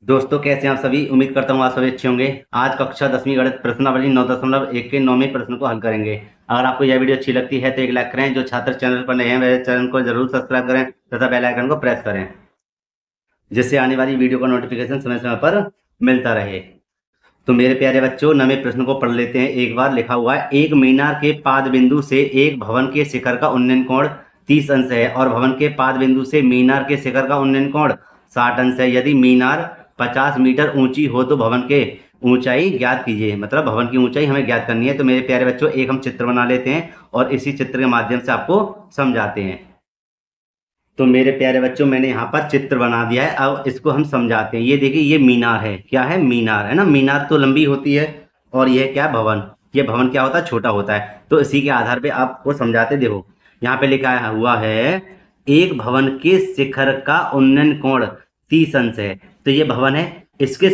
दोस्तों कैसे हैं आप सभी। उम्मीद करता हूँ आप सभी अच्छे होंगे। आज कक्षा 10वीं गणित प्रश्नावली 9.1 के 9वें प्रश्न को हल करेंगे। अगर आपको यह वीडियो अच्छी लगती है तो एक लाइक करें। जो छात्र चैनल पर नए हैं वह चैनल को जरूर सब्सक्राइब करें तथा बेल आइकन को प्रेस करें, जिससे आने वाली वीडियो का नोटिफिकेशन समय समय पर मिलता रहे। तो मेरे प्यारे बच्चों, 9वें प्रश्न को पढ़ लेते हैं। एक बार लिखा हुआ है, एक मीनार के पाद बिंदु से एक भवन के शिखर का उन्नयन कोण 30 अंश है और भवन के पाद बिंदु से मीनार के शिखर का उन्नयन कोण 60 अंश है। यदि मीनार 50 मीटर ऊंची हो तो भवन के ऊंचाई ज्ञात कीजिए। मतलब भवन की ऊंचाई हमें ज्ञात करनी है। तो मेरे प्यारे बच्चों, एक हम चित्र बना लेते हैं और इसी चित्र के माध्यम से आपको समझाते हैं। तो मेरे प्यारे बच्चों, मैंने यहाँ पर चित्र बना दिया है। अब इसको हम समझाते हैं। ये देखिए, ये मीनार है। क्या है? मीनार है ना। मीनार तो लंबी होती है और यह क्या? भवन। ये भवन क्या होता है? छोटा होता है। तो इसी के आधार पे आपको समझाते। देखो, यहाँ पे लिखा हुआ है, एक भवन के शिखर का उन्नयन कोण 30 अंश है। तो ये भवन है, इसके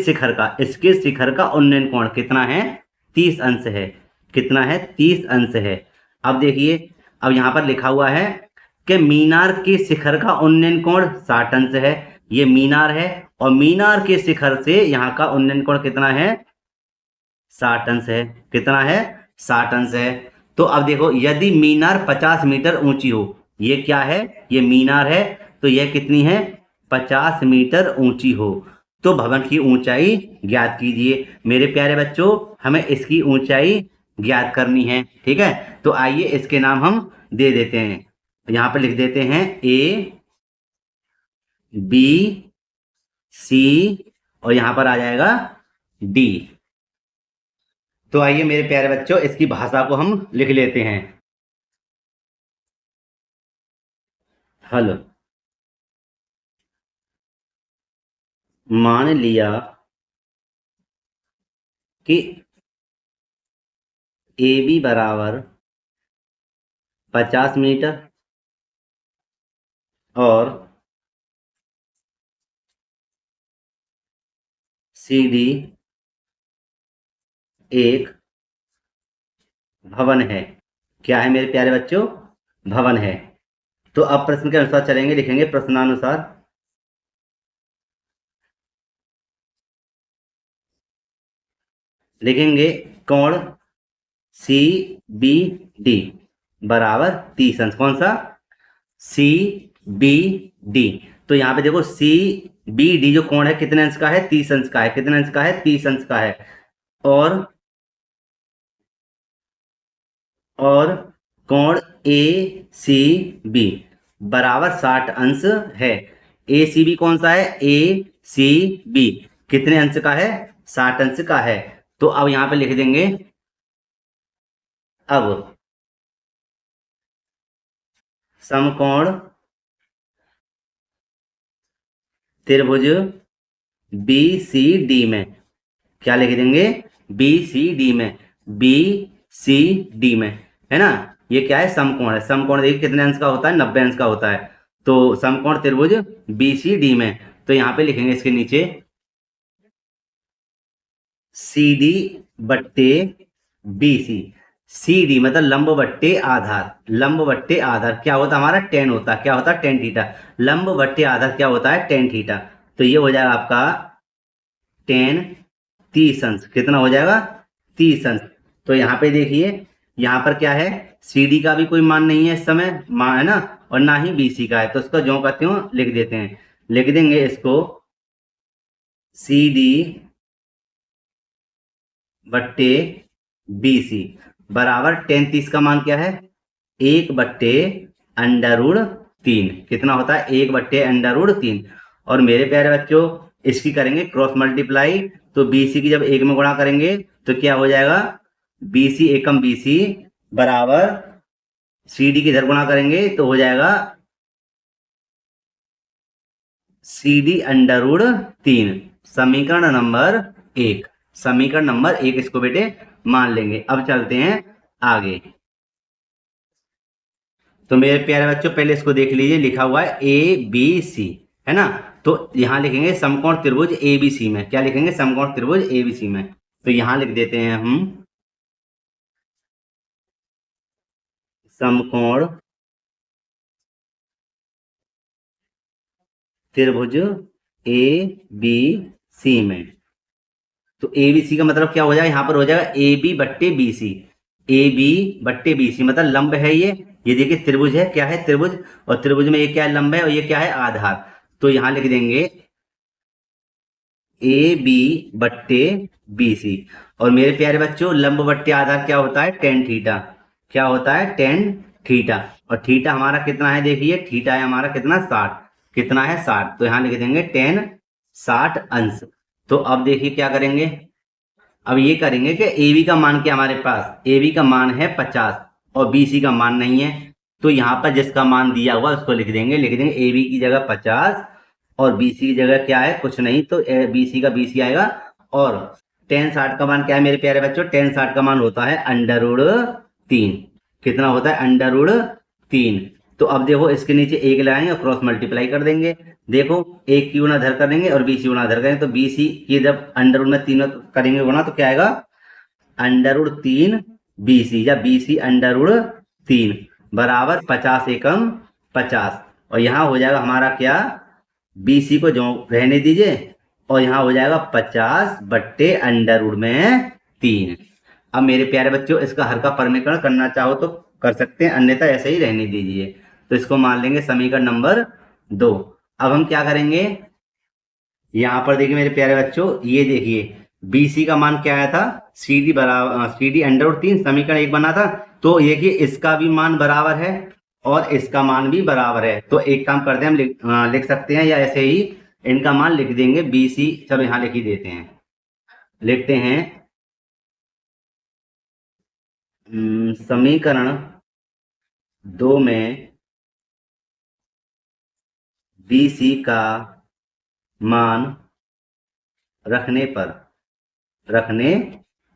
शिखर का उन्नयन कोण कितना है? 30 अंश है। कितना है? 30 अंश है। अब देखिए, अब यहाँ पर लिखा हुआ है कि मीनार के शिखर का उन्नयन कोण 60 अंश है। ये मीनार है और मीनार के शिखर से यहाँ का उन्नयन कोण कितना है? 60 अंश है। कितना है? 60 अंश है। तो अब देखो, यदि मीनार 50 मीटर ऊंची हो, ये क्या है? ये मीनार है। तो यह कितनी है? 50 मीटर ऊंची हो तो भवन की ऊंचाई ज्ञात कीजिए। मेरे प्यारे बच्चों, हमें इसकी ऊंचाई ज्ञात करनी है। ठीक है, तो आइए इसके नाम हम दे देते हैं। यहाँ पे लिख देते हैं ए, बी, सी और यहाँ पर आ जाएगा डी। तो आइए मेरे प्यारे बच्चों, इसकी भाषा को हम लिख लेते हैं। हल। मान लिया कि ए बी बराबर 50 मीटर और सी डी एक भवन है। क्या है मेरे प्यारे बच्चों? भवन है। तो अब प्रश्न के अनुसार चलेंगे, लिखेंगे प्रश्नानुसार। लिखेंगे कोण सी बी डी बराबर 30 अंश। कौन सा? C B D. तो यहाँ पे देखो, सी बी डी जो कोण है कितने अंश का है? 30 अंश का है। कितने अंश का है? 30 अंश का है। और और कोण ए सी बी बराबर 60 अंश है। ए सी बी कौन सा है? ए सी बी कितने अंश का है? 60 अंश का है। तो अब यहाँ पे लिख देंगे। अब समकोण त्रिभुज बी सी डी में क्या लिख देंगे? बी सी डी में, बी सी डी में, है ना। ये क्या है? समकोण है। समकोण देखिए कितने अंश का होता है? 90 अंश का होता है। तो समकोण त्रिभुज बी सी डी में, तो यहाँ पे लिखेंगे इसके नीचे सी डी बट्टे बी सी। सी डी मतलब लंब बट्टे आधार। लंब बट्टे आधार क्या होता है हमारा? टेन होता है। क्या होता है? Tan theta. लंब बट्टे आधार क्या होता है? Tan theta. तो ये हो जाएगा आपका टेन 30 अंश। कितना हो जाएगा? 30 अंश। तो यहाँ पे देखिए, यहाँ पर क्या है? सी डी का भी कोई मान नहीं है इस समय, मान है ना, और ना ही बी सी का है। तो इसको ज्यों का त्यों लिख देते हैं। लिख देंगे इसको सी डी बट्टे बी सी बराबर 10 30 का मान क्या है? 1/√3। कितना होता है? 1/√3। और मेरे प्यारे बच्चों, इसकी करेंगे क्रॉस मल्टीप्लाई। तो बी सी की जब एक में गुणा करेंगे तो क्या हो जाएगा? बी सी एकम बी सी बराबर सी डी की इधर गुणा करेंगे तो हो जाएगा सी डी √3। समीकरण नंबर एक। समीकरण नंबर एक इसको बेटे मान लेंगे। अब चलते हैं आगे। तो मेरे प्यारे बच्चों, पहले इसको देख लीजिए। लिखा हुआ है ए बी सी, है ना। तो यहां लिखेंगे समकोण त्रिभुज ए बी सी में। क्या लिखेंगे? समकोण त्रिभुज ए बी सी में। तो यहां लिख देते हैं हम समकोण त्रिभुज ए बी सी में। तो ए बी सी का मतलब क्या हो जाएगा, यहाँ पर हो जाएगा ए बी बट्टे बी सी। ए बी बट्टे बी सी मतलब लंब है ये देखिए त्रिभुज है, क्या है त्रिभुज, और त्रिभुज में ये क्या है लंब है और ये क्या है आधार। तो यहाँ लिख देंगे ए बी बट्टे बी सी। और मेरे प्यारे बच्चों लंब बट्टे आधार क्या होता है, टेन थीटा। क्या होता है, टेन थीटा। और थीटा हमारा कितना है, देखिए थीटा है हमारा कितना, 60। कितना है, 60। तो यहाँ लिख देंगे टेन 60 अंश। तो अब देखिए क्या करेंगे, अब ये करेंगे कि ए बी का मान क्या हमारे पास, ए बी का मान है 50 और बी सी का मान नहीं है। तो यहाँ पर जिसका मान दिया हुआ उसको लिख देंगे ए बी की जगह 50 और बी सी की जगह क्या है, कुछ नहीं, तो बी सी का बी सी आएगा। और टेन 60 का मान क्या है मेरे प्यारे बच्चों, टेन 60 का मान होता है अंडर रूट 3। कितना होता है, अंडर रूट 3। तो अब देखो इसके नीचे एक लगाएंगे और क्रॉस मल्टीप्लाई कर देंगे। देखो एक की गुणा धर करेंगे और बी सी गुणा धर करेंगे, तो बी सी की जब अंडर रूट में 3 करेंगे गुणा तो क्या आएगा, अंडर रूट 3 बी सी, या बी सी अंडर रूट 3 बराबर 50 एकम 50। और यहाँ हो जाएगा हमारा क्या, बी सी को जो रहने दीजिए और यहाँ हो जाएगा 50 बट्टे अंडर रूट में 3। अब मेरे प्यारे बच्चों इसका हर का परमीकरण करना चाहो तो कर सकते हैं, अन्यथा ऐसे ही रहने दीजिए। तो इसको मान लेंगे समीकरण नंबर 2। अब हम क्या करेंगे, यहाँ पर देखिए मेरे प्यारे बच्चों, ये देखिए बी सी का मान क्या आया था, सी डी बराबर सी डी अंडर रूट 3, समीकरण 1 बना था। तो देखिए इसका भी मान बराबर है और इसका मान भी बराबर है। तो एक काम करते हैं हम लिख सकते हैं, या ऐसे ही इनका मान लिख देंगे बी सी। चलो यहाँ लिख ही देते हैं, लिखते हैं समीकरण 2 में बी सी का मान रखने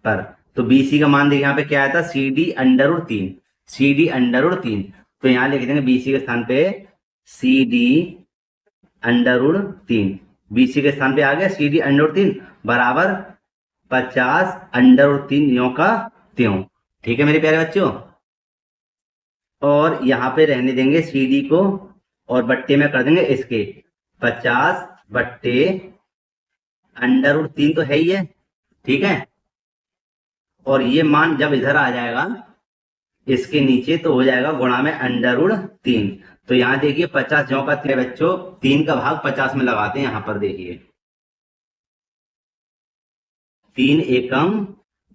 पर तो बी सी का मान देखिए यहाँ पे क्या आया था, C D under root 3, C D under root 3। तो यहाँ लिख देंगे बी सी के स्थान पे C D under root 3, B C के स्थान पे आ गया सी डी अंडर रूट 3 बराबर 50 अंडर रूट 3 यों का त्यों। ठीक है मेरे प्यारे बच्चों, और यहाँ पे रहने देंगे सी डी को और बट्टे में कर देंगे इसके 50 बट्टे अंडर रूट 3 तो है ही है, ठीक है। और ये मान जब इधर आ जाएगा इसके नीचे तो हो जाएगा गुणा में अंडर रूट 3। तो यहाँ देखिए 50 ज्यों का त्यों बच्चों, 3 का भाग 50 में लगाते हैं। यहाँ पर देखिए 3 एकम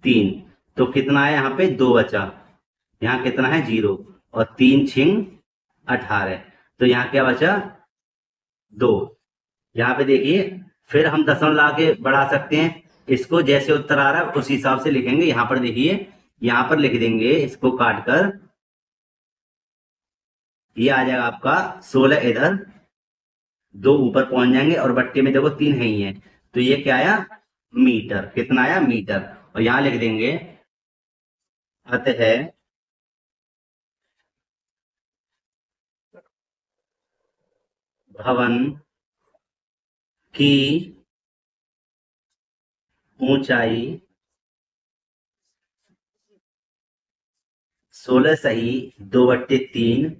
3, तो कितना है यहाँ पे 2 बचा, यहाँ कितना है 0, और 3 छिंग 18। तो यहाँ क्या बचा 2। यहाँ पे देखिए फिर हम दशमलव ला के बढ़ा सकते हैं, इसको जैसे उत्तर आ रहा है उस हिसाब से लिखेंगे। यहाँ पर देखिए यहाँ पर लिख देंगे इसको काट कर, ये आ जाएगा आपका 16 इधर, 2 ऊपर पहुंच जाएंगे और बट्टे में देखो 3 है ही है। तो ये क्या आया, मीटर। कितना आया, मीटर। और यहाँ लिख देंगे अतः भवन की ऊंचाई 16 सही 2/3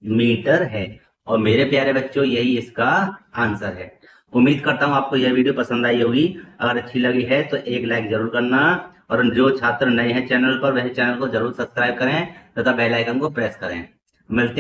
मीटर है। और मेरे प्यारे बच्चों यही इसका आंसर है। उम्मीद करता हूं आपको यह वीडियो पसंद आई होगी। अगर अच्छी लगी है तो एक लाइक जरूर करना, और जो छात्र नए हैं चैनल पर वह चैनल को जरूर सब्सक्राइब करें तथा बेल आइकन को प्रेस करें। मिलते हैं।